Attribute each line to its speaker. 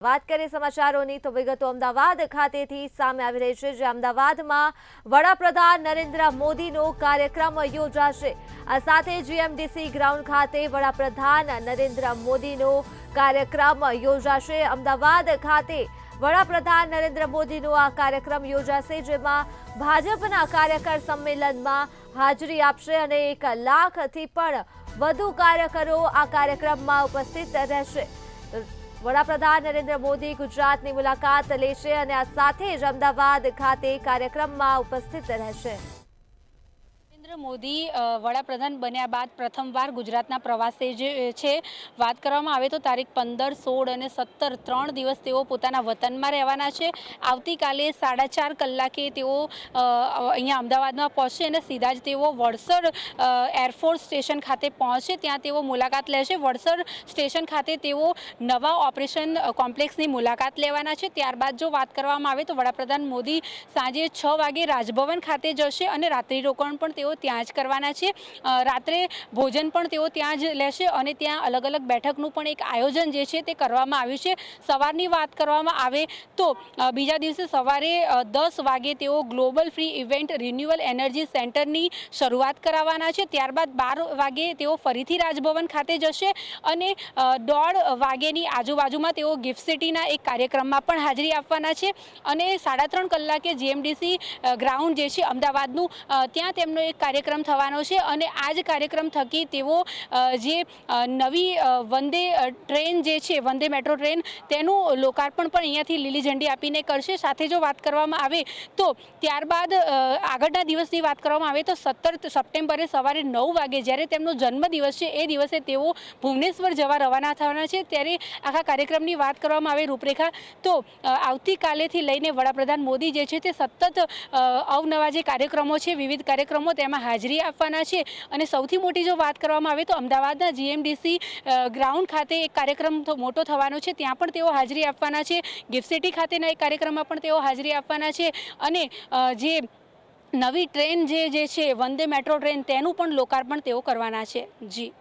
Speaker 1: વાત કરીએ સમાચારોની તો વિગતો અમદાવાદ ખાતેથી સામે આવી રહી છે, જે અમદાવાદમાં વડાપ્રધાન નરેન્દ્ર મોદીનો કાર્યક્રમ યોજાશે। આ સાથે જીએમડીસી ગ્રાઉન્ડ ખાતે વડાપ્રધાન નરેન્દ્ર મોદીનો કાર્યક્રમ યોજાશે। અમદાવાદ ખાતે વડાપ્રધાન નરેન્દ્ર મોદીનો આ કાર્યક્રમ યોજાશે, જેમાં ભાજપના કાર્યકર સંમેલનમાં હાજરી આપશે અને 1 લાખથી પણ વધુ કાર્યકરો આ કાર્યક્રમમાં ઉપસ્થિત રહેશે। વડાપ્રધાન નરેન્દ્ર મોદી ગુજરાતની મુલાકાત લેશે અને આ સાથે જ અમદાવાદ ખાતે કાર્યક્રમમાં ઉપસ્થિત રહેશે।
Speaker 2: નરેન્દ્ર મોદી વડાપ્રધાન બન્યા બાદ પ્રથમવાર ગુજરાતના પ્રવાસે જે છે વાત કરવામાં આવે તો તારીખ 15, 16 અને 17 3 દિવસ તેઓ પોતાના વતનમાં રહેવાના છે। આવતીકાલે 4:30 કલાકે તેઓ અહીંયા અમદાવાદમાં પહોંચશે અને સીધા જ તેઓ વડસર એરફોર્સ સ્ટેશન ખાતે પહોંચશે, ત્યાં તેઓ મુલાકાત લેશે। વડસર સ્ટેશન ખાતે તેઓ નવા ઓપરેશન કોમ્પ્લેક્સની મુલાકાત લેવાના છે। ત્યારબાદ જો વાત કરવામાં આવે તો વડાપ્રધાન મોદી સાંજે 6 વાગે રાજભવન ખાતે જશે અને રાત્રિ રોકાણ પણ તેઓ ત્યાં જ કરવાના છે। રાત્રે ભોજન પણ તેઓ ત્યાં જ લેશે અને ત્યાં અલગ અલગ બેઠકનું પણ એક આયોજન જે છે તે કરવામાં આવ્યું છે। સવારની વાત કરવામાં આવે તો બીજા દિવસે સવારે 10 વાગે તેઓ global free event renewal energy સેન્ટરની શરૂઆત કરાવવાના છે। ત્યારબાદ 12 વાગે તેઓ ફરીથી રાજભવન ખાતે જશે અને 1:30 વાગ્યાની આજુબાજુમાં તેઓ ગિફ્ટ સિટીના એક કાર્યક્રમમાં પણ હાજરી આપવાના છે અને 3:30 કલાકે જીએમડીસી ગ્રાઉન્ડ જે છે અમદાવાદનું ત્યાં તેમનો એક કાર્યક્રમ થવાનો છે અને આ જ કાર્યક્રમ થકી તેઓ જે નવી વંદે ટ્રેન જે છે વંદે મેટ્રો ટ્રેન તેનું લોકાર્પણ પણ અહીંયાથી લીલી ઝંડી આપીને કરશે। સાથે જો વાત કરવામાં આવે તો ત્યારબાદ આગળના દિવસની વાત કરવામાં આવે તો 17 સપ્ટેમ્બરે સવારે 9 વાગે જ્યારે તેમનો જન્મદિવસ છે એ દિવસે તેઓ ભુવનેશ્વર જવા રવાના થવાના છે। ત્યારે આખા કાર્યક્રમની વાત કરવામાં આવે રૂપરેખા તો આવતીકાલેથી લઈને વડાપ્રધાન મોદી જે છે તે સતત અવનવા જે કાર્યક્રમો છે વિવિધ કાર્યક્રમો તેમાં હાજરી આપવાના છે અને સૌથી મોટી જો વાત કરવામાં આવે તો અમદાવાદના જીએમડીસી ગ્રાઉન્ડ ખાતે એક કાર્યક્રમ મોટો થવાનો છે, ત્યાં પણ તેઓ હાજરી આપવાના છે। ગિફ્ટ સિટી ખાતેના એક કાર્યક્રમમાં પણ તેઓ હાજરી આપવાના છે અને જે નવી ટ્રેન જે છે વંદે મેટ્રો ટ્રેન તેનું પણ લોકાર્પણ તેઓ કરવાના છે। જી